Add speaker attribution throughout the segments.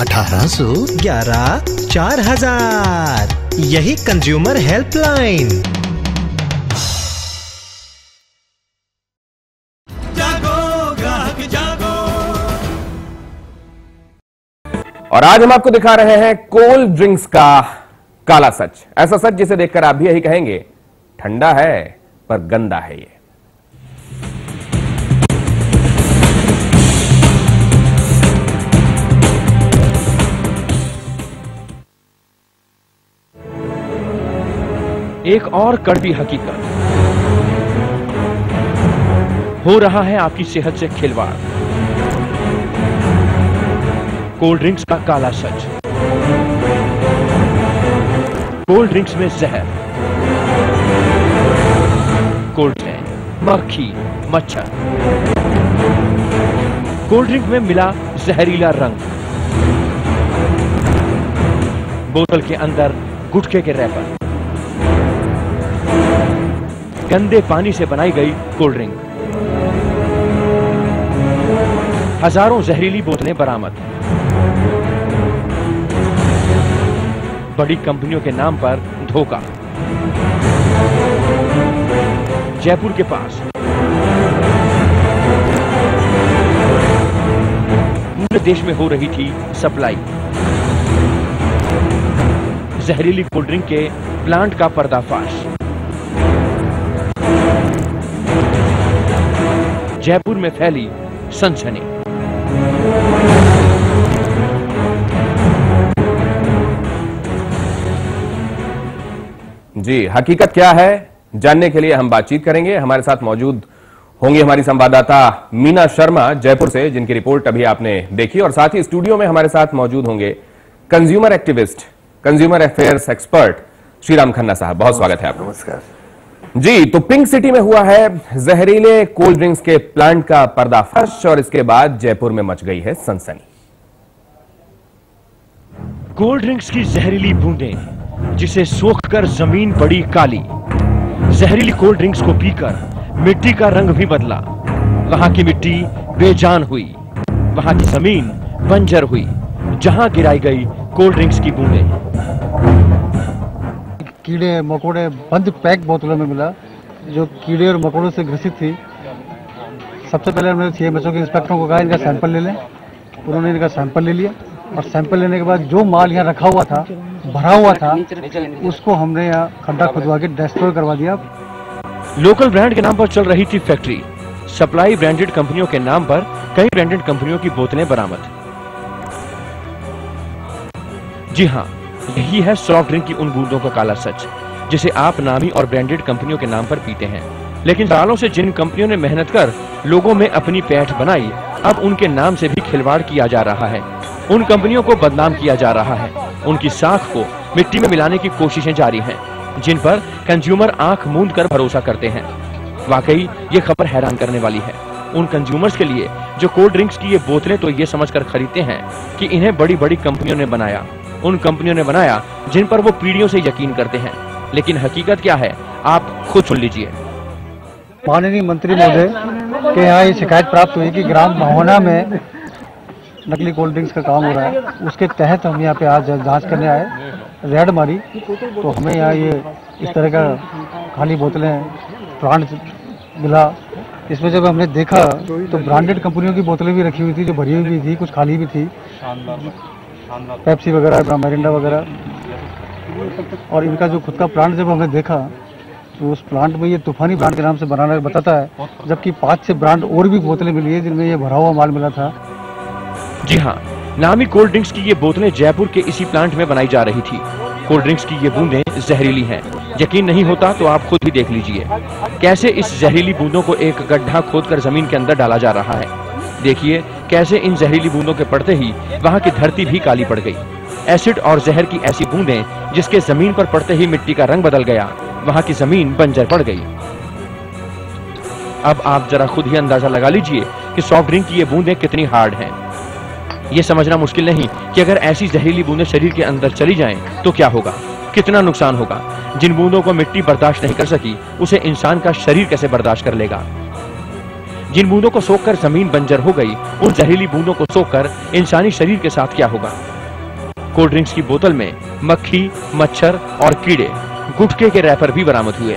Speaker 1: 1811 4000। यही consumer helpline.
Speaker 2: जागो ग्राहक जागो।
Speaker 3: और आज हम आपको दिखा रहे हैं कोल्ड ड्रिंक्स का काला सच। ऐसा सच जिसे देखकर आप भी यही कहेंगे, ठंडा है पर गंदा है ये।
Speaker 4: एक और कड़वी हकीकत, हो रहा है आपकी सेहत से खिलवाड़। कोल्ड ड्रिंक्स का काला सच। कोल्ड ड्रिंक्स में जहर, कोल्ड है मक्खी मच्छर। कोल्ड ड्रिंक में मिला जहरीला रंग। बोतल के अंदर गुटखे के रैपर। गंदे पानी से बनाई गई कोल्ड ड्रिंक। हजारों जहरीली बोतलें बरामद। बड़ी कंपनियों के नाम पर धोखा। जयपुर के पास पूरे देश में हो रही थी सप्लाई। जहरीली कोल्ड ड्रिंक के प्लांट का पर्दाफाश। जयपुर में फैली सनसनी।
Speaker 3: जी, हकीकत क्या है जानने के लिए हम बातचीत करेंगे। हमारे साथ मौजूद होंगी हमारी संवाददाता मीना शर्मा जयपुर से, जिनकी रिपोर्ट अभी आपने देखी, और साथ ही स्टूडियो में हमारे साथ मौजूद होंगे consumer activist, consumer affairs expert Shriram Khanna साहब। बहुत स्वागत है आपका।
Speaker 5: नमस्कार
Speaker 3: जी। तो पिंक सिटी में हुआ है जहरीले कोल्ड ड्रिंक्स के प्लांट का पर्दाफाश, और इसके बाद जयपुर में मच गई है सनसनी।
Speaker 4: कोल्ड ड्रिंक्स की जहरीली बूंदें, जिसे सोखकर जमीन पड़ी काली। जहरीली कोल्ड ड्रिंक्स को पीकर मिट्टी का रंग भी बदला। वहां की मिट्टी बेजान हुई, वहां की जमीन बंजर हुई, जहां गिराई गई कोल्ड ड्रिंक्स की बूंदें।
Speaker 6: कीड़े मकोड़े बंद पैक बोतलों में मिला, जो कीड़े और मकोड़ों से ग्रसित थी। सबसे पहले हमने सीएमएचओ के इंस्पेक्टरों को कहा इनका सैंपल ले लें। उन्होंने इनका सैंपल ले लिया, और सैंपल लेने के बाद जो माल यहाँ रखा हुआ था, भरा हुआ था, उसको हमने यहाँ खड्डा खुदवा के डिस्ट्रॉय करवा दिया।
Speaker 4: लोकल ब्रांड के नाम पर चल रही थी फैक्ट्री। सप्लाई ब्रांडेड कंपनियों के नाम पर कई ब्रांडेड कंपनियों की बोतलें बरामद। जी हां, यही है सॉफ्ट ड्रिंक की उन बूंदों का काला सच, जिसे आप नामी और ब्रांडेड कंपनियों के नाम पर पीते हैं। लेकिन सालों से जिन कंपनियों ने मेहनत कर लोगों में अपनी पैठ बनाई, अब उनके नाम से भी खिलवाड़ किया जा रहा है। उन कंपनियों को बदनाम किया जा रहा है। उनकी साख को मिट्टी में मिलाने की कोशिशें जारी हैं, जिन पर कंज्यूमर आंख मूंद कर भरोसा करते हैं। वाकई ये खबर हैरान करने वाली है उन कंज्यूमर्स के लिए जो कोल्ड ड्रिंक्स की ये बोतलें तो ये समझकर खरीदते हैं कि इन्हें बड़ी बड़ी कंपनियों ने बनाया। उन कंपनियों ने बनाया जिन पर वो पीढ़ियों से यकीन करते हैं। लेकिन हकीकत क्या है, आप खुद सुन लीजिए।
Speaker 6: माननीय मंत्री महोदय के यहाँ ये शिकायत प्राप्त हुई कि ग्राम महोना में नकली कोल्ड ड्रिंक्स का काम हो रहा है। उसके तहत हम यहाँ पे आज जांच करने आए, रेड मारी, तो हमें यहाँ ये इस तरह का खाली बोतलें प्लांट मिला। इसमें जब हमने देखा तो ब्रांडेड कंपनियों की बोतलें भी रखी हुई थी, जो भरी हुई भी थी, कुछ खाली भी थी, पेप्सी वगैरह, मिरिंडा वगैरह। और इनका जो खुद का प्लांट जब हमने देखा तो उस प्लांट में ये तूफानी ब्रांड के नाम से बनाना बताता है, जबकि 5-6 ब्रांड और भी बोतलें मिली है जिनमें ये भरा हुआ माल मिला था।
Speaker 4: जी हाँ, नामी कोल्ड ड्रिंक्स की ये बोतलें जयपुर के इसी प्लांट में बनाई जा रही थी। कोल्ड ड्रिंक्स की ये बूंदें जहरीली हैं। यकीन नहीं होता तो आप खुद ही देख लीजिए कैसे इस जहरीली बूंदों को एक गड्ढा खोदकर जमीन के अंदर डाला जा रहा है। देखिए कैसे इन जहरीली बूंदों के पड़ते ही वहां की धरती भी काली पड़ गई। एसिड और जहर की ऐसी बूंदें जिसके जमीन पर पड़ते ही मिट्टी का रंग बदल गया, वहां की जमीन बंजर पड़ गई। अब आप जरा खुद ही अंदाजा लगा लीजिए कि सॉफ्ट ड्रिंक की ये बूंदें कितनी हार्ड हैं। ये समझना मुश्किल नहीं कि अगर ऐसी जहरीली बूंदें शरीर के अंदर चली जाएं तो क्या होगा, कितना नुकसान होगा। जिन बूंदों को मिट्टी बर्दाश्त नहीं कर सकी, उसे इंसान का शरीर कैसे बर्दाश्त कर लेगा। जिन बूंदों को सोखकर जमीन बंजर हो गई, उन जहरीली बूंदों को सोखकर इंसानी शरीर के साथ क्या होगा। कोल्ड ड्रिंक्स की बोतल में मक्खी, मच्छर और कीड़े, गुटखे के रैपर भी बरामद हुए।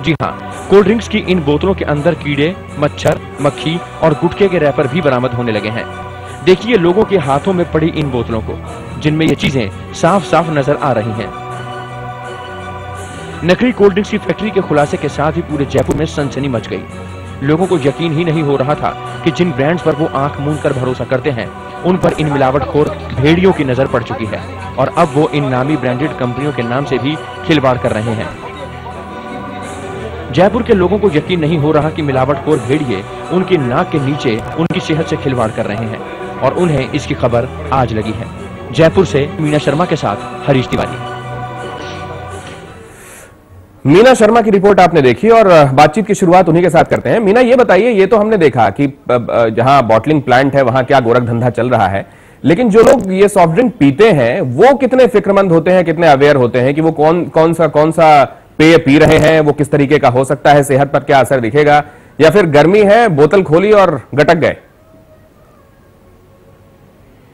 Speaker 4: जी हां, कोल्ड ड्रिंक्स की इन बोतलों के अंदर कीड़े, मच्छर, मक्खी और गुटखे के रैपर भी बरामद होने लगे हैं। देखिए लोगों के हाथों में पड़ी इन बोतलों को, जिनमें ये चीजें साफ साफ नजर आ रही हैं। नकली कोल्ड ड्रिंक्स की फैक्ट्री के खुलासे के साथ ही पूरे जयपुर में सनसनी मच गई। लोगों को यकीन ही नहीं हो रहा था कि जिन ब्रांड्स पर वो आंख मूंद कर भरोसा करते हैं, उन पर इन मिलावटखोर भेड़ियों की नजर पड़ चुकी है और अब वो इन नामी ब्रांडेड कंपनियों के नाम से भी खिलवाड़ कर रहे हैं। जयपुर के लोगों को यकीन नहीं हो रहा कि मिलावटखोर भेड़िए उनकी नाक के नीचे उनकी सेहत से खिलवाड़ कर रहे हैं और उन्हें इसकी खबर आज लगी है। जयपुर से मीना शर्मा के साथ हरीश तिवारी।
Speaker 3: मीना शर्मा की रिपोर्ट आपने देखी और बातचीत की शुरुआत उन्हीं के साथ करते हैं। मीना, ये बताइए, ये तो हमने देखा कि जहां बॉटलिंग प्लांट है वहां क्या गोरख धंधा चल रहा है, लेकिन जो लोग ये सॉफ्ट ड्रिंक पीते हैं वो कितने फिक्रमंद होते हैं, कितने अवेयर होते हैं कि वो कौन सा पेय पी रहे हैं, वो किस तरीके का हो सकता है, सेहत पर क्या असर दिखेगा, या फिर गर्मी है बोतल खोली और गटक गए?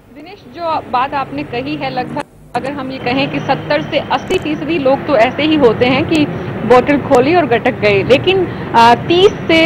Speaker 5: दिनेश, जो बात आपने कही है, लगभग अगर हम ये कहें कि 70 से 80% लोग तो ऐसे ही होते हैं कि बोतल खोली और गटक गए, लेकिन 30 से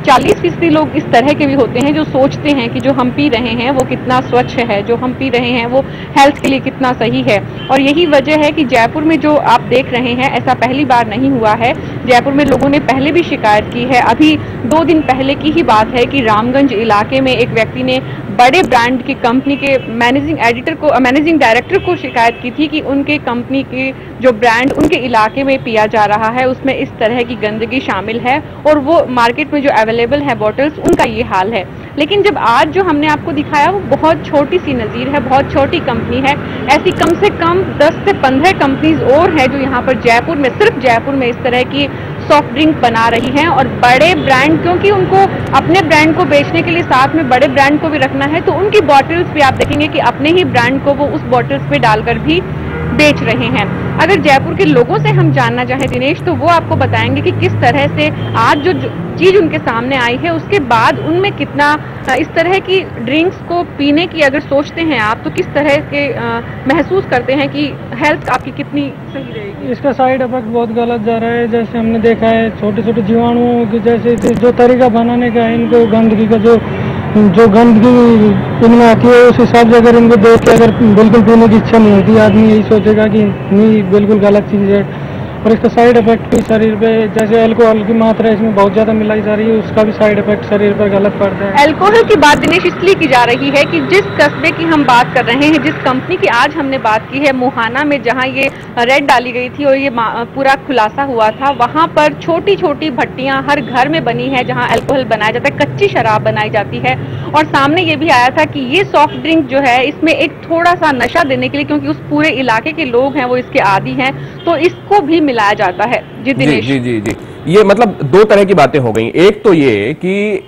Speaker 5: 40% लोग इस तरह के भी होते हैं जो सोचते हैं कि जो हम पी रहे हैं वो कितना स्वच्छ है, जो हम पी रहे हैं वो हेल्थ के लिए कितना सही है। और यही वजह है कि जयपुर में जो आप देख रहे हैं, ऐसा पहली बार नहीं हुआ है। जयपुर में लोगों ने पहले भी शिकायत की है। अभी 2 दिन पहले की ही बात है कि रामगंज इलाके में एक व्यक्ति ने बड़े ब्रांड की कंपनी के मैनेजिंग डायरेक्टर को शिकायत की थी कि उनके कंपनी के जो ब्रांड उनके इलाके में पिया जा रहा है उसमें इस तरह की गंदगी शामिल है और वो मार्केट में जो अवेलेबल है बॉटल्स, उनका ये हाल है। लेकिन जब आज जो हमने आपको दिखाया वो बहुत छोटी सी नज़ीर है, बहुत छोटी कंपनी है। ऐसी कम से कम 10 से 15 कंपनीज और हैं जो यहाँ पर जयपुर में, सिर्फ जयपुर में इस तरह की सॉफ्ट ड्रिंक बना रही हैं। और बड़े ब्रांड, क्योंकि उनको अपने ब्रांड को बेचने के लिए साथ में बड़े ब्रांड को भी रखना है, तो उनकी बॉटल्स पे आप देखेंगे कि अपने ही ब्रांड को वो उस बॉटल्स पे डालकर भी बेच रहे हैं। अगर जयपुर के लोगों से हम जानना चाहें दिनेश, तो वो आपको बताएंगे कि किस तरह से आज जो चीज उनके सामने आई है उसके बाद उनमें कितना इस तरह की ड्रिंक्स को पीने की अगर सोचते हैं आप, तो किस तरह के महसूस करते हैं कि हेल्थ आपकी कितनी सही रहेगी।
Speaker 7: इसका साइड इफेक्ट बहुत गलत जा रहा है। जैसे हमने देखा है छोटे छोटे जीवाणुओं की, जैसे जो तरीका बनाने का है, इनको गंदगी का जो गंदगी इनमें आती है उस हिसाब से अगर इनको देख के अगर बिल्कुल पीने की इच्छा नहीं होती, आदमी यही सोचेगा कि नहीं बिल्कुल गलत चीज़ है। और इसका साइड इफेक्ट भी शरीर पे, जैसे अल्कोहल की मात्रा इसमें बहुत ज़्यादा मिलाई जा रही है, उसका भी साइड इफेक्ट शरीर पर गलत पड़ता है।
Speaker 5: अल्कोहल की बात दिनेश इसलिए की जा रही है कि जिस कस्बे की हम बात कर रहे हैं, जिस कंपनी की आज हमने बात की है, मुहाना में, जहां ये रेड डाली गई थी और ये पूरा खुलासा हुआ था, वहां पर छोटी छोटी भट्टियां हर घर में बनी है जहां अल्कोहल बनाया जाता है, कच्ची शराब बनाई जाती है। और सामने ये भी आया था कि ये सॉफ्ट ड्रिंक जो है इसमें एक थोड़ा सा नशा देने के लिए, क्योंकि उस पूरे इलाके के लोग हैं वो इसके आदी हैं, तो इसको भी मिलाया जाता है। जी दिनेश।
Speaker 3: जी, ये मतलब 2 तरह की बातें हो गई। एक तो ये कि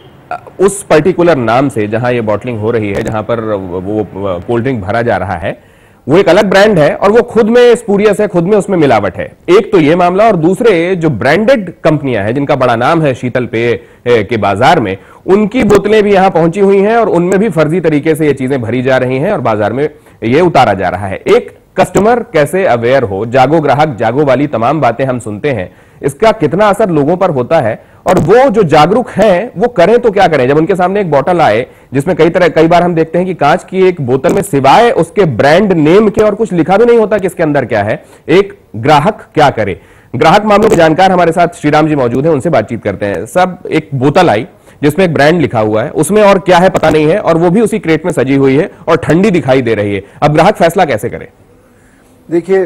Speaker 3: उस पर्टिकुलर नाम से जहां ये बॉटलिंग हो रही है, जहां पर वो कोल्ड ड्रिंक भरा जा रहा है, वो एक अलग ब्रांड है और वो खुद में स्पूरियस है, खुद में उसमें मिलावट है। एक तो ये मामला, और दूसरे जो ब्रांडेड कंपनियां हैं जिनका बड़ा नाम है शीतल पेय के बाजार में, उनकी बोतलें भी यहां पहुंची हुई हैं और उनमें भी फर्जी तरीके से ये चीजें भरी जा रही हैं और बाजार में ये उतारा जा रहा है। एक कस्टमर कैसे अवेयर हो, जागो ग्राहक जागो वाली तमाम बातें हम सुनते हैं, इसका कितना असर लोगों पर होता है, और वो जो जागरूक हैं वो करें तो क्या करें। जब उनके सामने एक बोतल आए जिसमें कई बार हम देखते हैं कि कांच की एक बोतल में सिवाय उसके ब्रांड नेम के और कुछ लिखा भी नहीं होता कि इसके अंदर क्या है, एक ग्राहक क्या करे। ग्राहक मामलों के जानकार हमारे साथ श्रीराम जी मौजूद हैं, उनसे बातचीत करते हैं। सब एक बोतल आई जिसमें एक ब्रांड लिखा हुआ है, उसमें और क्या है पता नहीं है, और वो भी उसी क्रेट में सजी हुई है और ठंडी दिखाई दे रही है। अब ग्राहक फैसला कैसे करे?
Speaker 8: देखिए,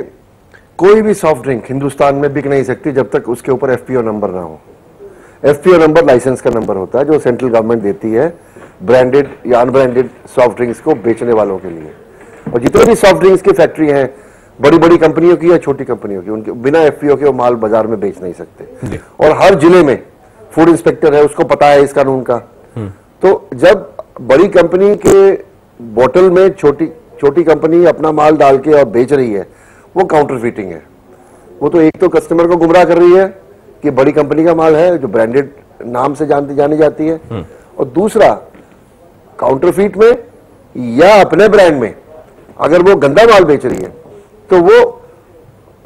Speaker 8: कोई भी सॉफ्ट ड्रिंक हिंदुस्तान में बिक नहीं सकती जब तक उसके ऊपर एफपीओ नंबर ना हो। एफपीओ नंबर लाइसेंस का नंबर होता है जो सेंट्रल गवर्नमेंट देती है ब्रांडेड या अनब्रांडेड सॉफ्ट ड्रिंक्स को बेचने वालों के लिए। और जितने भी सॉफ्ट ड्रिंक्स की फैक्ट्री हैं, बड़ी बड़ी कंपनियों की या छोटी कंपनियों की, उनके बिना एफपीओ के वो माल बाजार में बेच नहीं सकते। और हर जिले में फूड इंस्पेक्टर है, उसको पता है इस कानून का। तो जब बड़ी कंपनी के बोतल में छोटी कंपनी अपना माल डाल के और बेच रही है, वो काउंटरफीटिंग है। वो तो एक तो कस्टमर को गुमराह कर रही है कि बड़ी कंपनी का माल है जो ब्रांडेड नाम से जानी जाती है, और दूसरा काउंटरफीट में या अपने ब्रांड में अगर वो गंदा माल बेच रही है तो वो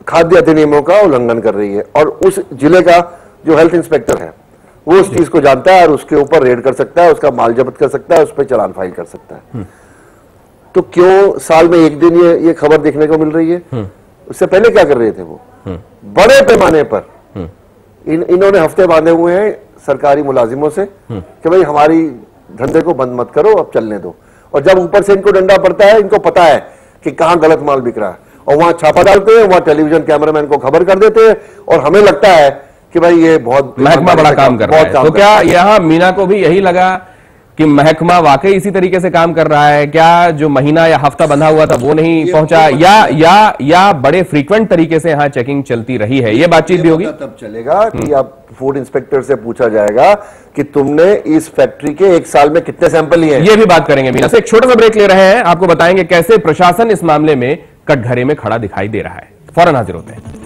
Speaker 8: खाद्य अधिनियमों का उल्लंघन कर रही है, और उस जिले का जो हेल्थ इंस्पेक्टर है वो उस चीज को जानता है और उसके ऊपर रेड कर सकता है, उसका माल जब्त कर सकता है, उस पर चालान फाइल कर सकता है। तो क्यों साल में एक दिन ये खबर देखने को मिल रही है? उससे पहले क्या कर रहे थे वो? बड़े पैमाने पर इन्होंने हफ्ते बांधे हुए हैं सरकारी मुलाजिमों से कि भाई हमारी धंधे को बंद मत करो, अब चलने दो। और जब ऊपर से इनको डंडा पड़ता है, इनको पता है कि कहां गलत माल बिक रहा है, और वहां छापा डालते हैं, वहां टेलीविजन कैमरामैन को खबर कर देते हैं, और हमें लगता है कि भाई ये बहुत
Speaker 3: महकमा बड़ा काम कर रहा है। तो क्या यहां मीना को भी यही लगा कि महकमा वाकई इसी तरीके से काम कर रहा है? क्या जो महीना या हफ्ता बंधा हुआ था वो नहीं पहुंचा, या बड़े फ्रीक्वेंट तरीके से यहां चेकिंग चलती रही है? ये बातचीत भी होगी,
Speaker 8: तब चलेगा कि अब फूड इंस्पेक्टर से पूछा जाएगा कि तुमने इस फैक्ट्री के एक साल में कितने सैंपल लिए हैं।
Speaker 3: ये भी बात करेंगे मीना से। एक छोटा सा ब्रेक ले रहे हैं, आपको बताएंगे कैसे प्रशासन इस मामले में कटघरे में खड़ा दिखाई दे रहा है। फौरन हाजिर होते हैं।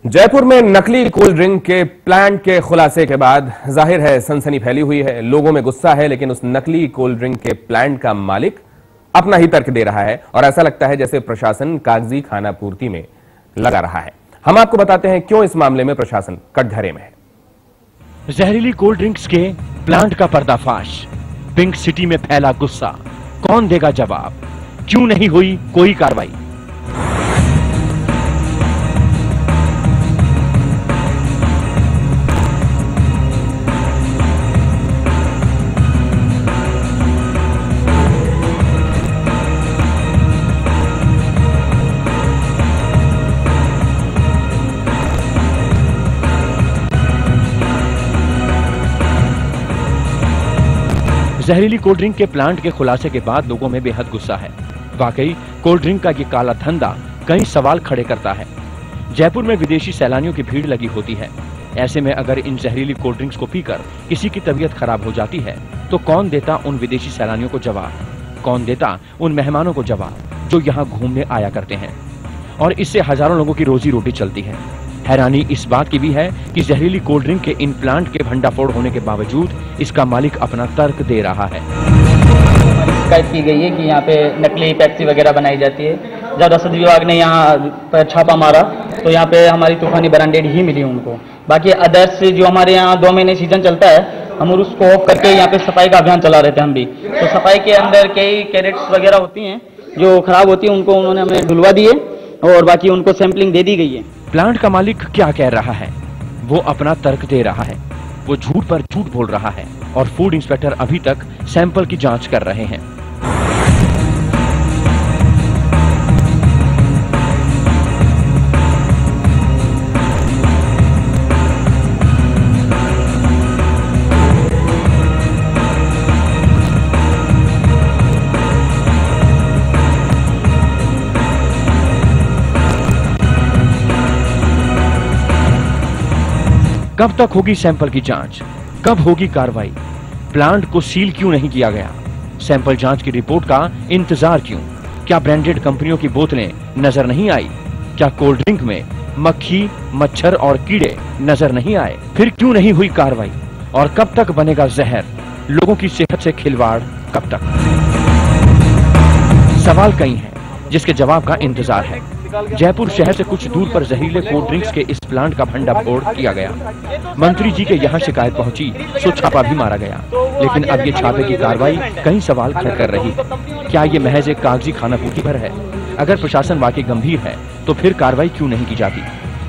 Speaker 3: जयपुर में नकली कोल्ड ड्रिंक के प्लांट के खुलासे के बाद जाहिर है सनसनी फैली हुई है, लोगों में गुस्सा है, लेकिन उस नकली कोल्ड ड्रिंक के प्लांट का मालिक अपना ही तर्क दे रहा है और ऐसा लगता है जैसे प्रशासन कागजी खानापूर्ति में लगा रहा है। हम आपको बताते हैं क्यों इस मामले में प्रशासन कटघरे में है।
Speaker 4: जहरीली कोल्ड ड्रिंक्स के प्लांट का पर्दाफाश, पिंक सिटी में फैला गुस्सा, कौन देगा जवाब? क्यों नहीं हुई कोई कार्रवाई? जहरीली कोल्ड ड्रिंक के प्लांट के खुलासे के बाद लोगों में बेहद गुस्सा है। वाकई कोल्ड ड्रिंक का ये काला धंधा कई सवाल खड़े करता है। जयपुर में विदेशी सैलानियों की भीड़ लगी होती है। ऐसे में अगर इन जहरीली कोल्ड ड्रिंक्स को पीकर किसी की तबीयत खराब हो जाती है तो कौन देता उन विदेशी सैलानियों को जवाब? कौन देता उन मेहमानों को जवाब जो यहाँ घूमने आया करते हैं? और इससे हजारों लोगों की रोजी रोटी चलती है। हैरानी इस बात की भी है कि जहरीली कोल्ड ड्रिंक के इन प्लांट के भंडाफोड़ होने के बावजूद इसका मालिक अपना तर्क दे रहा है।
Speaker 9: शिकायत की गई है कि यहाँ पे नकली पेप्सी वगैरह बनाई जाती है। जब रसद विभाग ने यहाँ पर छापा मारा तो यहाँ पे हमारी तूफानी ब्रांडेड ही मिली उनको। बाकी अदर्स जो हमारे यहाँ 2 महीने सीजन चलता है, हम उसको ऑफ करके यहाँ पे सफाई का अभियान चला रहे थे हम भी। तो सफाई के अंदर कई कैरेट्स वगैरह होती हैं जो खराब होती है, उनको उन्होंने हमें धुलवा दिए और बाकी उनको सैंपलिंग दे दी गई है।
Speaker 4: प्लांट का मालिक क्या कह रहा है? वो अपना तर्क दे रहा है। वो झूठ पर झूठ बोल रहा है और फूड इंस्पेक्टर अभी तक सैंपल की जांच कर रहे हैं। कब तक होगी सैंपल की जांच? कब होगी कार्रवाई? प्लांट को सील क्यों नहीं किया गया? सैंपल जांच की रिपोर्ट का इंतजार क्यों? क्या ब्रांडेड कंपनियों की बोतलें नजर नहीं आई? क्या कोल्ड ड्रिंक में मक्खी, मच्छर और कीड़े नजर नहीं आए? फिर क्यों नहीं हुई कार्रवाई? और कब तक बनेगा जहर? लोगों की सेहत से खिलवाड़ कब तक? सवाल कई हैं जिसके जवाब का इंतजार है। जयपुर शहर से कुछ दूर पर जहरीले कोल्ड ड्रिंक्स के इस प्लांट का भंडाफोड़ किया गया। मंत्री जी के यहाँ शिकायत पहुंची तो छापा भी मारा गया, लेकिन अब ये छापे की कार्रवाई कई सवाल खड़े कर रही है। क्या ये महज एक कागजी खानापूर्ति भर है? अगर प्रशासन वाकई गंभीर है तो फिर कार्रवाई क्यों नहीं की जाती?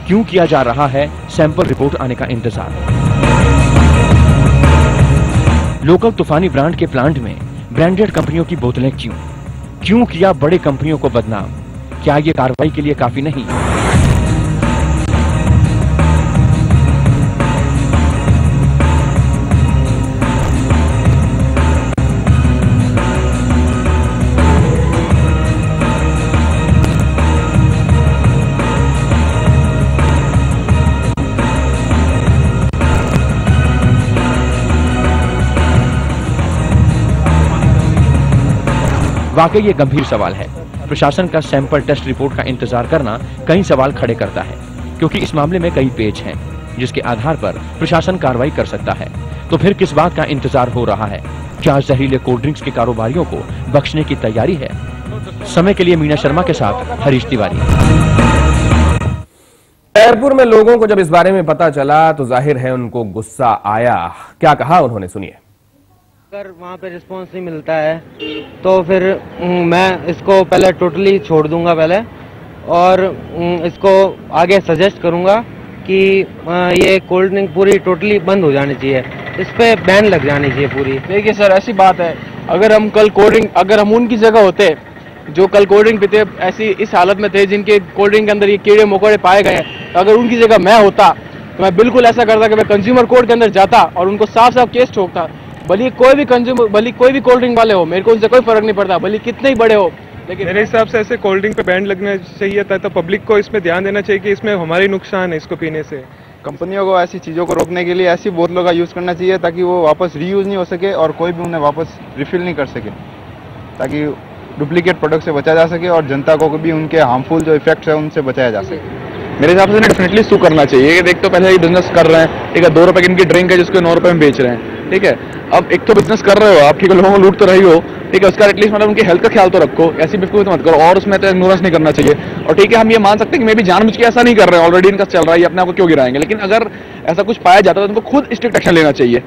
Speaker 4: क्यों किया जा रहा है सैंपल रिपोर्ट आने का इंतजार? लोकल तूफानी ब्रांड के प्लांट में ब्रांडेड कंपनियों की बोतलें क्यों किया बड़े कंपनियों को बदनाम? क्या ये कार्रवाई के लिए काफी नहीं? वाकई ये गंभीर सवाल है। प्रशासन का सैंपल टेस्ट रिपोर्ट का इंतजार करना कई सवाल खड़े करता है, क्योंकि इस मामले में कई पेच हैं जिसके आधार पर प्रशासन कार्रवाई कर सकता है। तो फिर किस बात का इंतजार हो रहा है? क्या जहरीले कोल्ड ड्रिंक्स के कारोबारियों को बख्शने की तैयारी है? समय के लिए मीना शर्मा के साथ हरीश तिवारी।
Speaker 3: जयपुर में लोगों को जब इस बारे में पता चला तो जाहिर है उनको गुस्सा आया। क्या कहा उन्होंने, सुनिए।
Speaker 10: अगर वहाँ पे रिस्पांस नहीं मिलता है तो फिर मैं इसको पहले टोटली छोड़ दूंगा पहले, और इसको आगे सजेस्ट करूंगा कि ये कोल्ड ड्रिंक पूरी टोटली बंद हो जानी चाहिए, इस पे बैन लग जानी चाहिए पूरी।
Speaker 11: देखिए सर, ऐसी बात है, अगर हम कल कोल्ड ड्रिंक, अगर हम उनकी जगह होते जो कल कोल्ड ड्रिंक पीते ऐसी इस हालत में थे जिनके कोल्ड ड्रिंक के अंदर ये कीड़े मकोड़े पाए गए, तो अगर उनकी जगह मैं होता तो मैं बिल्कुल ऐसा करता कि मैं कंज्यूमर कोर्ट के अंदर जाता और उनको साफ साफ केस ठोकता। भले कोई भी कंज्यूमर, भले कोई भी कोल्ड ड्रिंक वाले हो, मेरे को उनसे कोई फर्क नहीं पड़ता, भले कितने ही बड़े हो। लेकिन
Speaker 12: मेरे हिसाब से ऐसे कोल्ड ड्रिंक पे बैन लगना चाहिए था, तो पब्लिक को इसमें ध्यान देना चाहिए कि इसमें हमारी नुकसान है इसको पीने से।
Speaker 13: कंपनियों को ऐसी चीज़ों को रोकने के लिए ऐसी बोतलों का यूज़ करना चाहिए ताकि वो वापस रीयूज़ नहीं हो सके और कोई भी उन्हें वापस रिफिल नहीं कर सके, ताकि डुप्लीकेट प्रोडक्ट से बचा जा सके और जनता को भी उनके हार्मफुल जो इफेक्ट्स है उनसे बचाया जा सके।
Speaker 11: मेरे हिसाब से डेफिनेटली सू करना चाहिए। देख तो पहले ही बिजनेस कर रहे हैं, ठीक है, 2 रुपए की इनकी ड्रिंक है जिसको 9 रुपए में बेच रहे हैं, ठीक है। अब एक तो बिजनेस कर रहे हो आप, ठीक है, लोगों को लूट तो रही हो, ठीक है, उसका एटलीस्ट मतलब उनकी हेल्थ का ख्याल तो रखो, ऐसी बिल्कुल मत करो, और उसमें तो इग्नोरेंस नहीं करना चाहिए। और ठीक है, हम ये मान सकते हैं कि मैं भी जानबूझ के ऐसा नहीं कर रहे हैं, ऑलरेडी इनका चल रहा है, ये अपने आप को क्यों गिराएंगे, लेकिन अगर ऐसा कुछ पाया जाता है तो उनको खुद स्ट्रिक्ट एक्शन लेना चाहिए।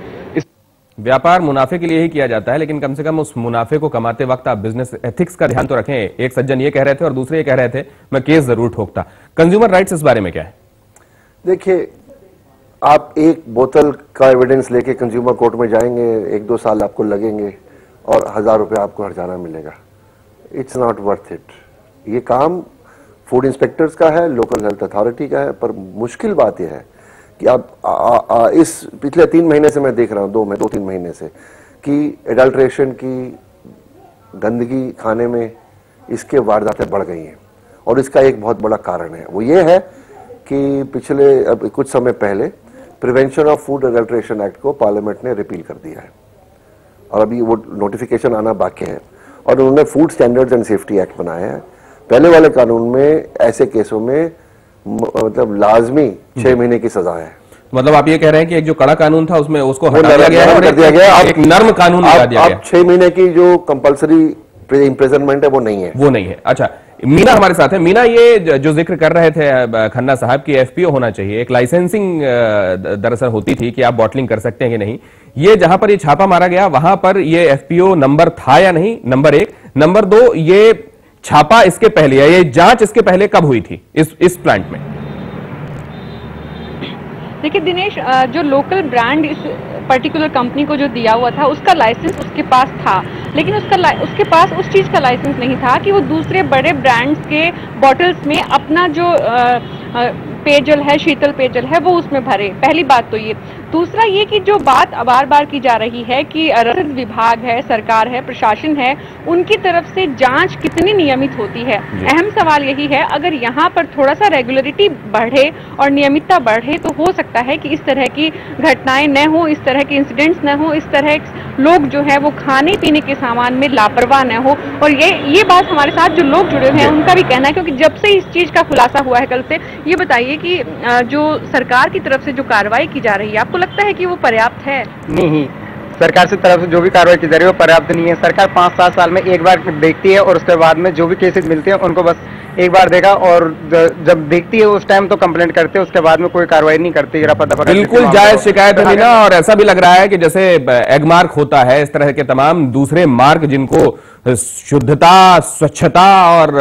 Speaker 3: व्यापार मुनाफे के लिए ही किया जाता है, लेकिन कम से कम उस मुनाफे को कमाते वक्त आप बिजनेस एथिक्स का ध्यान तो रखें। एक सज्जन ये कह रहे थे और दूसरे ये कह रहे थे मैं केस जरूर ठोकता। कंज्यूमर राइट्स इस बारे में क्या है?
Speaker 8: देखिए, आप एक बोतल का एविडेंस लेके कंज्यूमर कोर्ट में जाएंगे, 1-2 साल आपको लगेंगे और 1000 रुपये आपको हर्जाना मिलेगा। It's not worth it. ये काम फूड इंस्पेक्टर्स का है, लोकल हेल्थ अथॉरिटी का है, पर मुश्किल बात यह है कि आप इस पिछले 3 महीने से मैं देख रहा हूँ, 2-3 महीने से, कि एडल्ट्रेशन की गंदगी खाने में इसके वारदातें बढ़ गई हैं। और इसका एक बहुत बड़ा कारण है, वो ये है कि पिछले अब कुछ समय पहले prevention of food adulteration act को पार्लियामेंट ने रिपील कर दिया है और अभी वो नोटिफिकेशन आना बाकी है, और उन्होंने food standards and safety act बनाया है। पहले वाले कानून में ऐसे केसों में मतलब लाजमी 6 महीने की सजा है।
Speaker 3: मतलब आप ये कह रहे हैं कि एक जो कड़ा कानून था उसमें उसको हटा दिया गया है, कर दिया गया, एक नर्म कानून लगा दिया गया।
Speaker 8: 6 महीने की जो कंपलसरी इम्प्रिजनमेंट है वो नहीं है,
Speaker 3: वो नहीं है। अच्छा, मीना हमारे साथ है। मीना, ये जो जिक्र कर रहे थे खन्ना साहब की एफपीओ होना चाहिए, एक लाइसेंसिंग दरअसल होती थी कि आप बॉटलिंग कर सकते हैं कि नहीं। ये जहां पर ये छापा मारा गया वहां पर ये एफपीओ नंबर था या नहीं, नंबर 1। नंबर 2, ये छापा इसके पहले या ये जांच इसके पहले कब हुई थी इस प्लांट में?
Speaker 5: देखिए दिनेश, जो लोकल ब्रांड इस पर्टिकुलर कंपनी को जो दिया हुआ था उसका लाइसेंस उसके पास था, लेकिन उसके पास उस चीज़ का लाइसेंस नहीं था कि वो दूसरे बड़े ब्रांड्स के बॉटल्स में अपना जो पेयजल है, शीतल पेयजल है, वो उसमें भरे। पहली बात तो ये। दूसरा ये कि जो बात बार बार की जा रही है कि रसद विभाग है, सरकार है, प्रशासन है, उनकी तरफ से जांच कितनी नियमित होती है। अहम सवाल यही है, अगर यहाँ पर थोड़ा सा रेगुलरिटी बढ़े और नियमितता बढ़े तो हो सकता है कि इस तरह की घटनाएं न हो, इस तरह के इंसिडेंट्स न हो, इस तरह लोग जो है वो खाने पीने के सामान में लापरवाह न हो। और ये बात हमारे साथ जो लोग जुड़े हुए हैं उनका भी कहना है, क्योंकि जब से इस चीज का खुलासा हुआ है कल से, ये बताइए कि जो सरकार की तरफ से जो कार्रवाई की जा रही है, आपको लगता है कि वो पर्याप्त है?
Speaker 13: नहीं, सरकार से तरफ से जो भी कार्रवाई की जा रही है वो पर्याप्त नहीं है। सरकार 5-7 साल में एक बार देखती है और उसके बाद में जो भी केसेस मिलते हैं उनको बस एक बार देखा और जब देखती है उस टाइम तो कंप्लेंट करते हैं, उसके बाद में कोई कार्रवाई नहीं करती।
Speaker 3: बिल्कुल जायज शिकायत है मीना, और ऐसा भी लग रहा है कि जैसे एग मार्क होता है, इस तरह के तमाम दूसरे मार्क जिनको शुद्धता, स्वच्छता और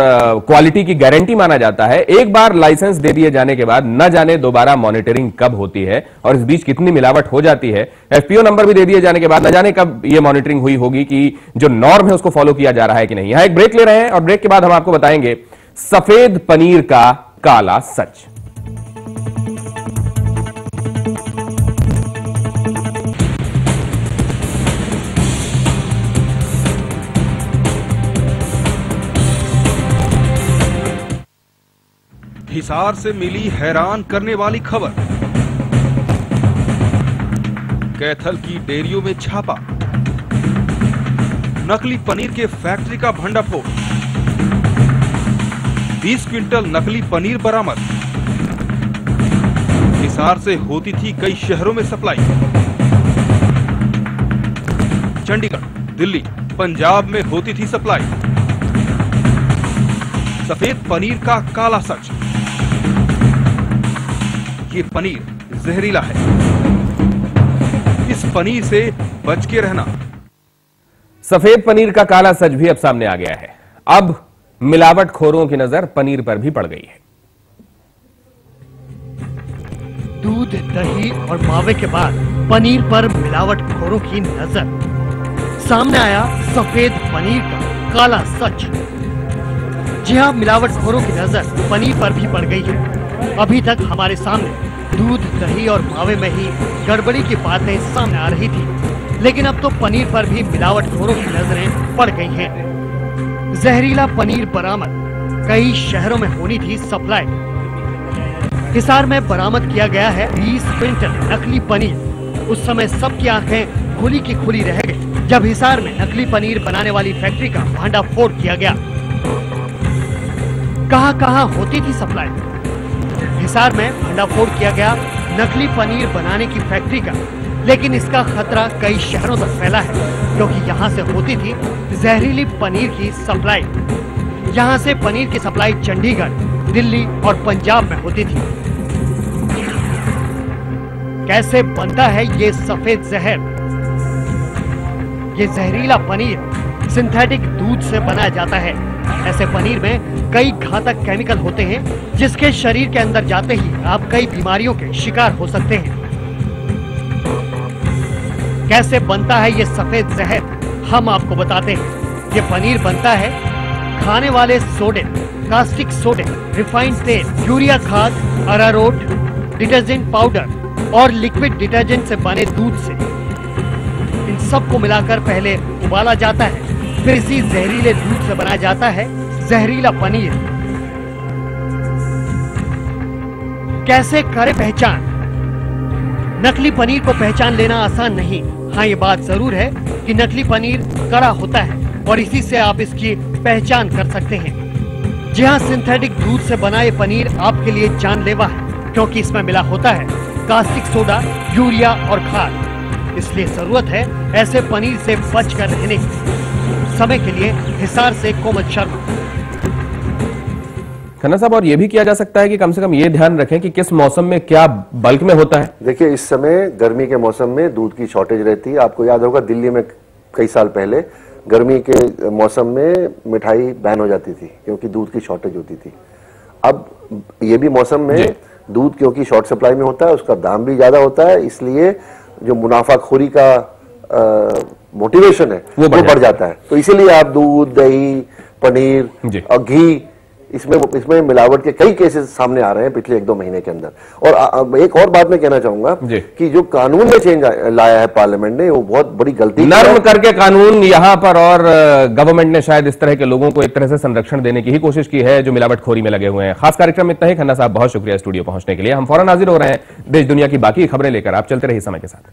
Speaker 3: क्वालिटी की गारंटी माना जाता है, एक बार लाइसेंस दे दिए जाने के बाद न जाने दोबारा मॉनिटरिंग कब होती है और इस बीच कितनी मिलावट हो जाती है। एफपीओ नंबर भी दे दिए जाने के बाद न जाने कब ये मॉनिटरिंग हुई होगी कि जो नॉर्म है उसको फॉलो किया जा रहा है कि नहीं। यहां एक ब्रेक ले रहे हैं और ब्रेक के बाद हम आपको बताएंगे सफेद पनीर का काला सच।
Speaker 2: हिसार से मिली हैरान करने वाली खबर। कैथल की डेयरियों में छापा। नकली पनीर के फैक्ट्री का भंडाफोड़। 20 क्विंटल नकली पनीर बरामद। हिसार से होती थी कई शहरों में सप्लाई। चंडीगढ़, दिल्ली, पंजाब में होती थी सप्लाई। सफेद पनीर का काला सच, ये पनीर जहरीला है, इस पनीर से बच के रहना।
Speaker 3: सफेद पनीर का काला सच भी अब सामने आ गया है। अब मिलावटखोरों की नजर पनीर पर भी पड़ गई है।
Speaker 14: दूध, दही और मावे के बाद पनीर पर मिलावटखोरों की नजर। सामने आया सफेद पनीर का काला सच। जी हां, मिलावटखोरों की नजर पनीर पर भी पड़ गई है। अभी तक हमारे सामने दूध, दही और मावे में ही गड़बड़ी की बातें सामने आ रही थी, लेकिन अब तो पनीर पर भी मिलावटखोरों की नजरें पड़ गई हैं। जहरीला पनीर बरामद। कई शहरों में होनी थी सप्लाई। हिसार में बरामद किया गया है 20 क्विंटल नकली पनीर। उस समय सबकी आंखें खुली की खुली रह गई जब हिसार में नकली पनीर बनाने वाली फैक्ट्री का भंडाफोड़ किया गया। कहां-कहां होती थी सप्लाई। हिसार में भंडाफोड़ किया गया नकली पनीर बनाने की फैक्ट्री का, लेकिन इसका खतरा कई शहरों तक फैला है, क्योंकि यहां से होती थी जहरीली पनीर की सप्लाई। यहां से पनीर की सप्लाई चंडीगढ़, दिल्ली और पंजाब में होती थी। कैसे बनता है ये सफेद जहर? ये जहरीला पनीर सिंथेटिक दूध से बनाया जाता है। ऐसे पनीर में कई घातक केमिकल होते हैं, जिसके शरीर के अंदर जाते ही आप कई बीमारियों के शिकार हो सकते हैं। कैसे बनता है ये सफेद जहर, हम आपको बताते हैं। ये पनीर बनता है खाने वाले सोडे, कास्टिक सोडे, रिफाइंड तेल, यूरिया खाद, अरारोट, डिटर्जेंट पाउडर और लिक्विड डिटर्जेंट से बने दूध से। इन सबको मिलाकर पहले उबाला जाता है, फिर इसी जहरीले दूध से बनाया जाता है जहरीला पनीर। कैसे करें पहचान? नकली पनीर को पहचान लेना आसान नहीं। हाँ, ये बात जरूर है कि नकली पनीर कड़ा होता है और इसी से आप इसकी पहचान कर सकते हैं। जी हाँ, सिंथेटिक दूध से बना ये पनीर आपके लिए जानलेवा है, क्योंकि इसमें मिला होता है कास्टिक सोडा, यूरिया और खाद। इसलिए जरूरत है ऐसे पनीर से बचकर रहने की। समय के लिए हिसार से कोमल शर्मा।
Speaker 3: खन्ना साहब, और यह भी किया जा सकता है कि कम से कम ये ध्यान रखें कि किस मौसम में क्या बल्क में होता है।
Speaker 8: देखिए, इस समय गर्मी के मौसम में दूध की शॉर्टेज रहती है। आपको याद होगा दिल्ली में कई साल पहले गर्मी के मौसम में मिठाई बैन हो जाती थी क्योंकि दूध की शॉर्टेज होती थी। अब ये भी मौसम में दूध क्योंकि शॉर्ट सप्लाई में होता है, उसका दाम भी ज्यादा होता है, इसलिए जो मुनाफाखोरी का मोटिवेशन है वो बढ़ जाता है। तो इसीलिए आप दूध, दही, पनीर और घी, इसमें मिलावट के कई केसेस सामने आ रहे हैं पिछले 1-2 महीने के अंदर। और एक और बात मैं कहना चाहूंगा कि जो कानून में चेंज लाया है पार्लियामेंट ने, वो बहुत बड़ी गलती
Speaker 3: नर्म करके कानून यहां पर, और गवर्नमेंट ने शायद इस तरह के लोगों को एक तरह से संरक्षण देने की ही कोशिश की है जो मिलावटखोरी में लगे हुए हैं। खास कार्यक्रम इतना ही। खन्ना साहब, बहुत शुक्रिया स्टूडियो पहुंचने के लिए। हम फौरन हाजिर हो रहे हैं देश दुनिया की बाकी खबरें लेकर। आप चलते रहिए समय के साथ।